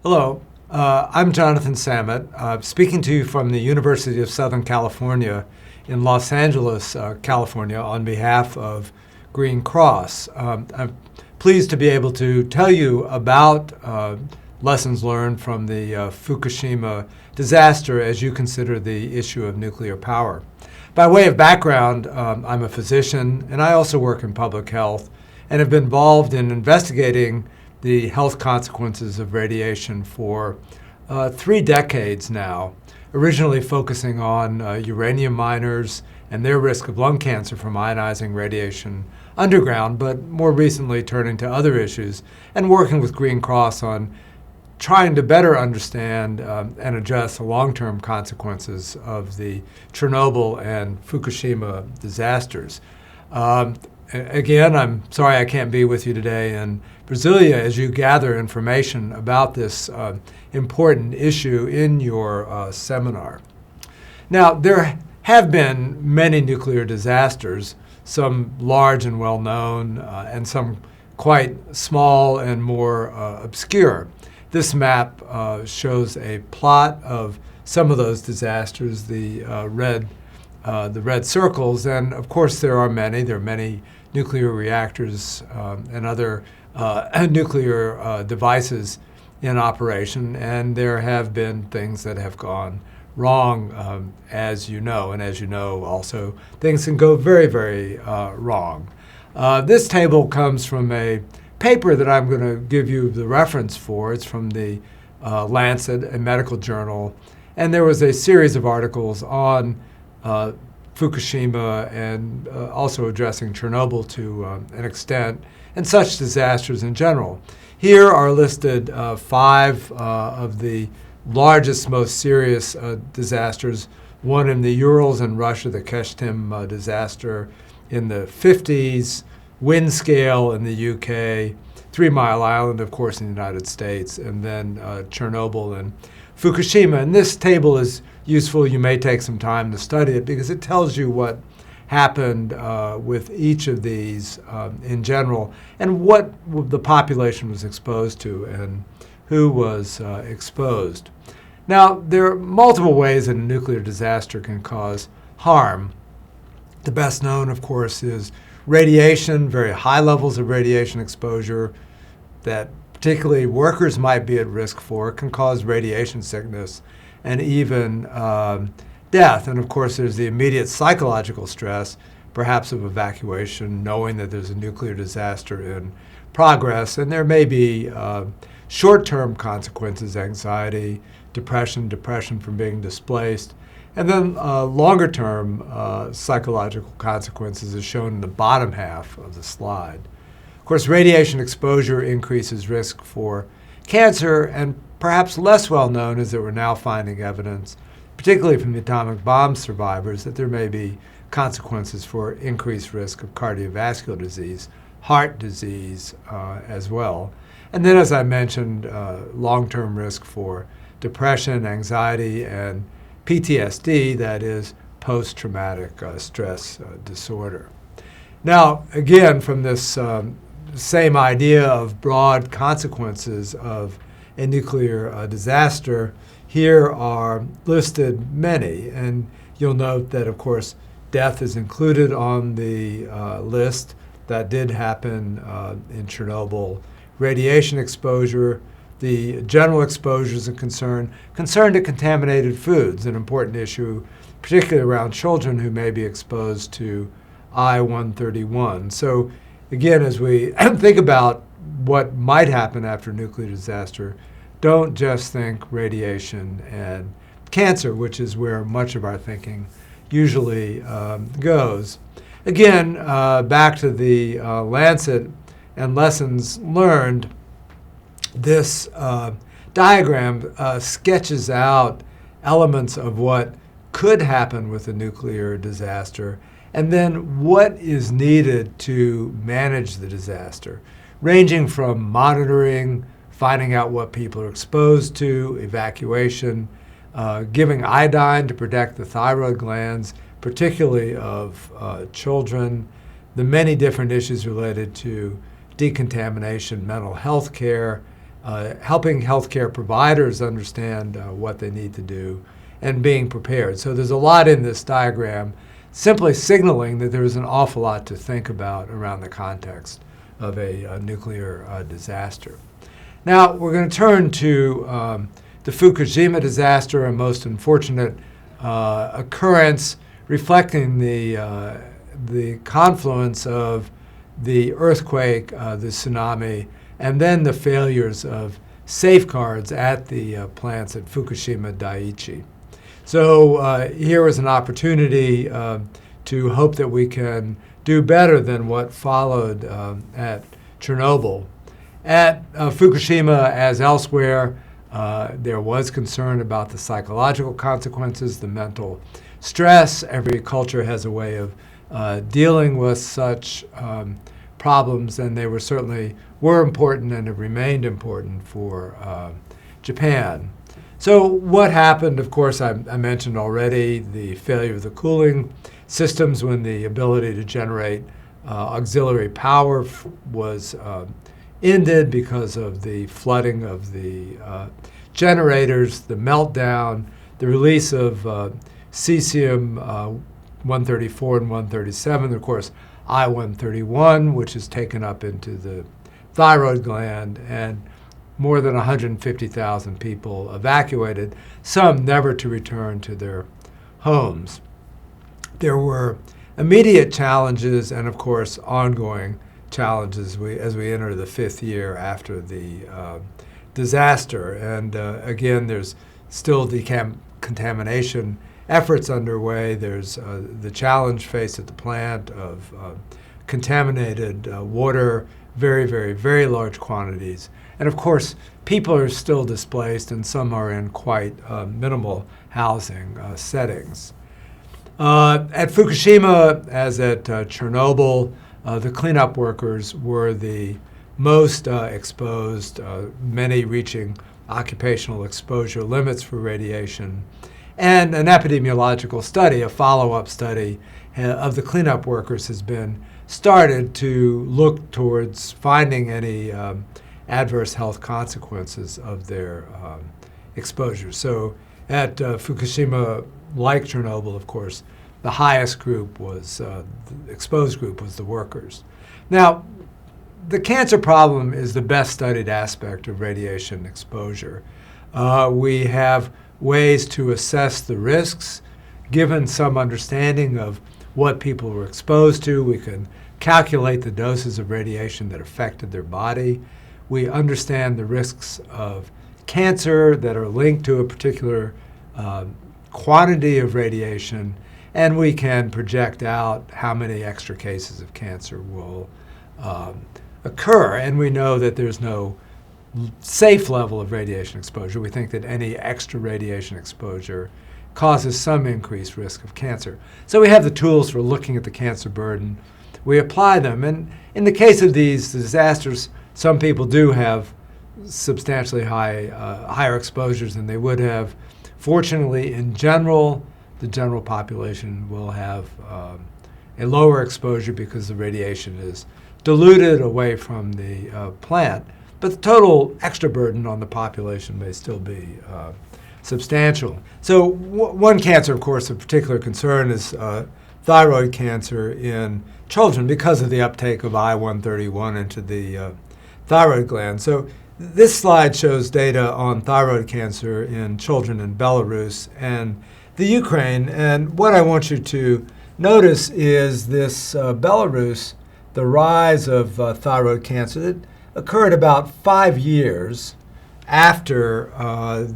Hello, I'm Jonathan Samet, speaking to you from the University of Southern California in Los Angeles, California, on behalf of Green Cross. I'm pleased to be able to tell you about lessons learned from the Fukushima disaster as you consider the issue of nuclear power. By way of background, I'm a physician and I also work in public health and have been involved in investigating the health consequences of radiation for 3 decades now, originally focusing on uranium miners and their risk of lung cancer from ionizing radiation underground, but more recently turning to other issues and working with Green Cross on trying to better understand and address the long-term consequences of the Chernobyl and Fukushima disasters. Again, I'm sorry I can't be with you today in Brasília as you gather information about this important issue in your seminar. Now, there have been many nuclear disasters, some large and well-known, and some quite small and more obscure. This map shows a plot of some of those disasters, the red circles, and of course there are many. There are many nuclear reactors and other nuclear devices in operation, and there have been things that have gone wrong, as you know, and as you know also, things can go very, very wrong. This table comes from a paper that I'm going to give you the reference for. It's from the Lancet, a medical journal, and there was a series of articles on Fukushima and also addressing Chernobyl to an extent, and such disasters in general. Here are listed 5 of the largest, most serious disasters. One in the Urals in Russia, the Keshtim disaster in the 50s, Windscale in the UK, 3 Mile Island, of course, in the United States, and then Chernobyl and Fukushima. And this table is useful. You may take some time to study it because it tells you what happened with each of these in general and what the population was exposed to and who was exposed. Now, there are multiple ways that a nuclear disaster can cause harm. The best known, of course, is radiation, very high levels of radiation exposure that particularly workers might be at risk for, can cause radiation sickness and even death. And of course, there's the immediate psychological stress, perhaps of evacuation, knowing that there's a nuclear disaster in progress. And there may be short-term consequences, anxiety, depression from being displaced, and then longer-term psychological consequences as shown in the bottom half of the slide. Of course, radiation exposure increases risk for cancer, and perhaps less well known is that we're now finding evidence, particularly from the atomic bomb survivors, that there may be consequences for increased risk of cardiovascular disease, heart disease as well. And then, as I mentioned, long-term risk for depression, anxiety, and PTSD, that is post-traumatic stress disorder. Now, again, from this same idea of broad consequences of a nuclear disaster, here are listed many, and you'll note that, of course, death is included on the list. That did happen in Chernobyl. Radiation exposure, the general exposures and concern to contaminated foods, an important issue, particularly around children who may be exposed to I-131. So again, as we think about what might happen after a nuclear disaster, don't just think radiation and cancer, which is where much of our thinking usually goes. Again, back to the Lancet and lessons learned, this diagram sketches out elements of what could happen with a nuclear disaster and then what is needed to manage the disaster, ranging from monitoring, finding out what people are exposed to, evacuation, giving iodine to protect the thyroid glands, particularly of children, the many different issues related to decontamination, mental health care, helping healthcare providers understand what they need to do, and being prepared. So there's a lot in this diagram simply signaling that there's an awful lot to think about around the context of a nuclear disaster. Now we're going to turn to the Fukushima disaster, a most unfortunate occurrence reflecting the confluence of the earthquake, the tsunami, and then the failures of safeguards at the plants at Fukushima Daiichi. So here was an opportunity to hope that we can do better than what followed at Chernobyl. At Fukushima, as elsewhere, there was concern about the psychological consequences, the mental stress. Every culture has a way of dealing with such problems, and they certainly were important and have remained important for Japan. So what happened, of course, I mentioned already the failure of the cooling systems when the ability to generate auxiliary power was ended because of the flooding of the generators, the meltdown, the release of cesium-134 and 137, of course, I-131, which is taken up into the thyroid gland, and more than 150,000 people evacuated, some never to return to their homes. There were immediate challenges and, of course, ongoing challenges as we enter the 5th year after the disaster. And again, there's still decontamination efforts underway. There's the challenge faced at the plant of contaminated water, very, very, very large quantities. And of course, people are still displaced, and some are in quite minimal housing settings. At Fukushima, as at Chernobyl, the cleanup workers were the most exposed, many reaching occupational exposure limits for radiation. And an epidemiological study, a follow-up study of the cleanup workers has been started to look towards finding any adverse health consequences of their exposure. So at Fukushima, like Chernobyl, of course, the highest group was, the exposed group was the workers. Now, the cancer problem is the best studied aspect of radiation exposure. We have ways to assess the risks. Given some understanding of what people were exposed to, we can calculate the doses of radiation that affected their body. We understand the risks of cancer that are linked to a particular quantity of radiation, and we can project out how many extra cases of cancer will occur. And we know that there's no safe level of radiation exposure. We think that any extra radiation exposure causes some increased risk of cancer. So we have the tools for looking at the cancer burden. We apply them. And in the case of these disasters, some people do have substantially higher exposures than they would have. Fortunately, in general, the general population will have a lower exposure because the radiation is diluted away from the plant. But the total extra burden on the population may still be substantial. So one cancer, of course, of particular concern is thyroid cancer in children because of the uptake of I-131 into the thyroid gland. So this slide shows data on thyroid cancer in children in Belarus and the Ukraine. And what I want you to notice is this Belarus, the rise of thyroid cancer that occurred about 5 years after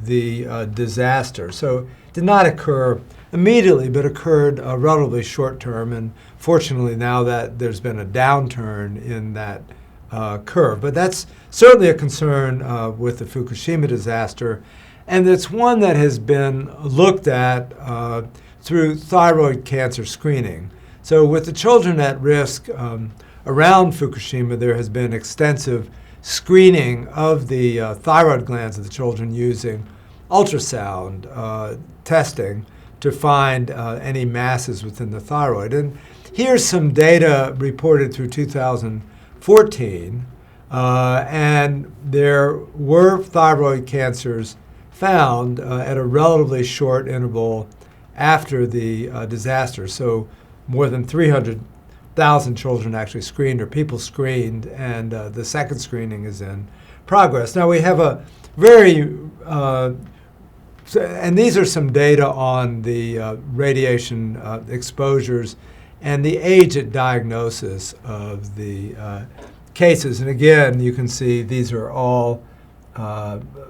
the disaster. So it did not occur immediately, but occurred relatively short term. And fortunately now that there's been a downturn in that curve. But that's certainly a concern with the Fukushima disaster. And it's one that has been looked at through thyroid cancer screening. So with the children at risk around Fukushima, there has been extensive screening of the thyroid glands of the children using ultrasound testing to find any masses within the thyroid. And here's some data reported through 2014 And there were thyroid cancers found at a relatively short interval after the disaster. So more than 300,000 children actually screened, or people screened, and the second screening is in progress. Now we have a very, and these are some data on the radiation exposures and the age at diagnosis of the cases. And again, you can see these are all,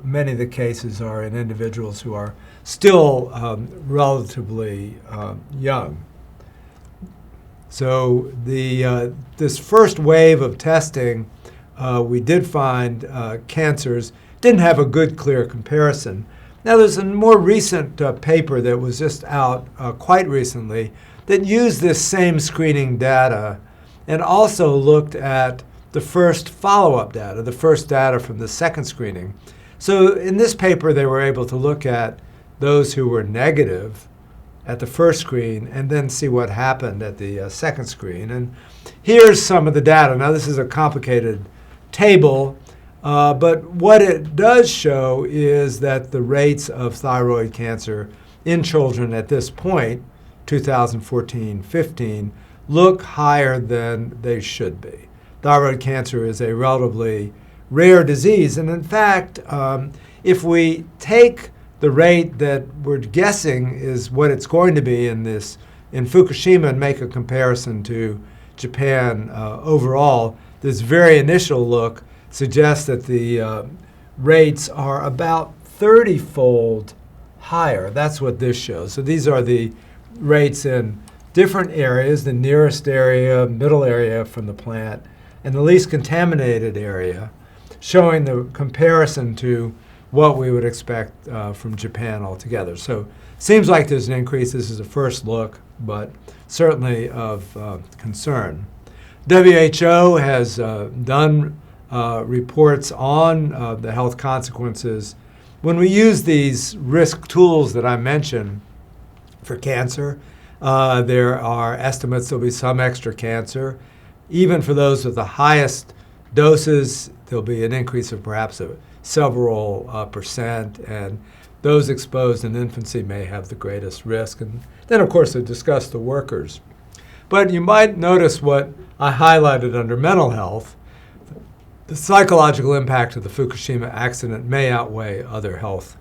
many of the cases are in individuals who are still relatively young. So this first wave of testing, we did find cancers, didn't have a good, clear comparison. Now there's a more recent paper that was just out quite recently that used this same screening data and also looked at the first follow-up data, the first data from the second screening. So in this paper, they were able to look at those who were negative at the first screen and then see what happened at the second screen. And here's some of the data. Now this is a complicated table, but what it does show is that the rates of thyroid cancer in children at this point, 2014-15, look higher than they should be. Thyroid cancer is a relatively rare disease, and in fact, if we take the rate that we're guessing is what it's going to be in Fukushima and make a comparison to Japan overall, this very initial look suggests that the rates are about 30-fold higher. That's what this shows. So these are the rates in different areas, the nearest area, middle area from the plant, and the least contaminated area, showing the comparison to what we would expect from Japan altogether. So seems like there's an increase. This is a first look, but certainly of concern. WHO has done reports on the health consequences. When we use these risk tools that I mentioned for cancer, there are estimates there'll be some extra cancer. Even for those with the highest doses, there'll be an increase of perhaps several percent, and those exposed in infancy may have the greatest risk. And then, of course, they discuss the workers. But you might notice what I highlighted under mental health. The psychological impact of the Fukushima accident may outweigh other health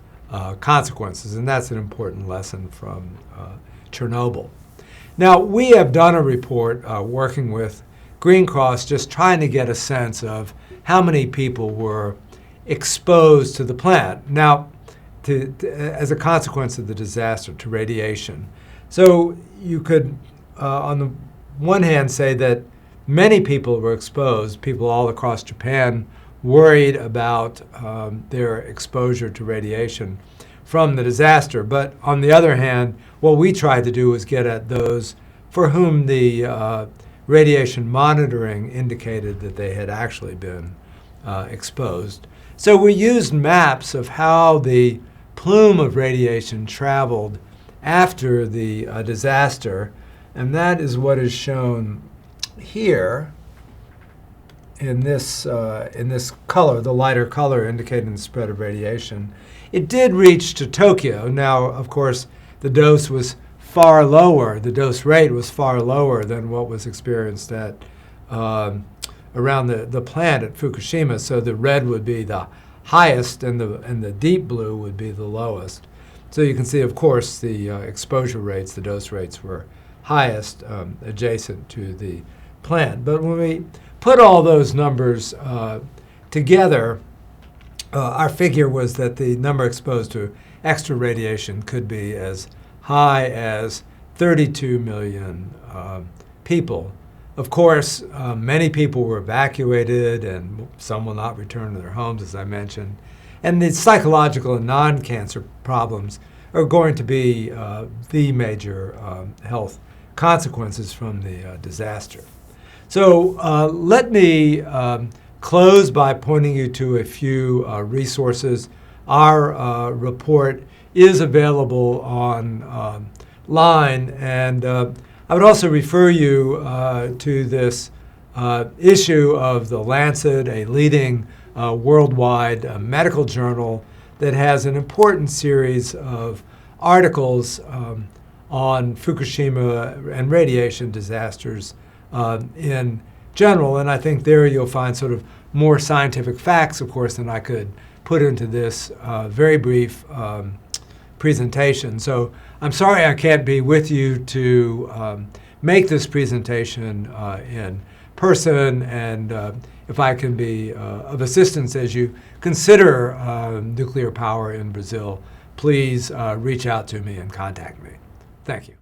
consequences, and that's an important lesson from Chernobyl. Now, we have done a report working with Green Cross, just trying to get a sense of how many people were exposed to the plant. Now, as a consequence of the disaster, to radiation. So you could, on the one hand, say that many people were exposed, people all across Japan worried about their exposure to radiation from the disaster. But on the other hand, what we tried to do was get at those for whom the radiation monitoring indicated that they had actually been exposed. So we used maps of how the plume of radiation traveled after the disaster, and that is what is shown here in this color, the lighter color indicating the spread of radiation. It did reach to Tokyo. Now, of course, the dose was far lower. The dose rate was far lower than what was experienced at around the plant at Fukushima. So the red would be the highest, and the deep blue would be the lowest. So you can see, of course, the exposure rates, the dose rates were highest adjacent to the plant. But when we put all those numbers together, our figure was that the number exposed to extra radiation could be as high as 32 million people. Of course, many people were evacuated, and some will not return to their homes, as I mentioned. And the psychological and non-cancer problems are going to be the major health consequences from the disaster. So let me close by pointing you to a few resources. Our report is available online, and I would also refer you to this issue of The Lancet, a leading worldwide medical journal that has an important series of articles on Fukushima and radiation disasters in general. And I think there you'll find sort of more scientific facts, of course, than I could put into this very brief presentation. So I'm sorry I can't be with you to make this presentation in person, and if I can be of assistance as you consider nuclear power in Brazil, please reach out to me and contact me. Thank you.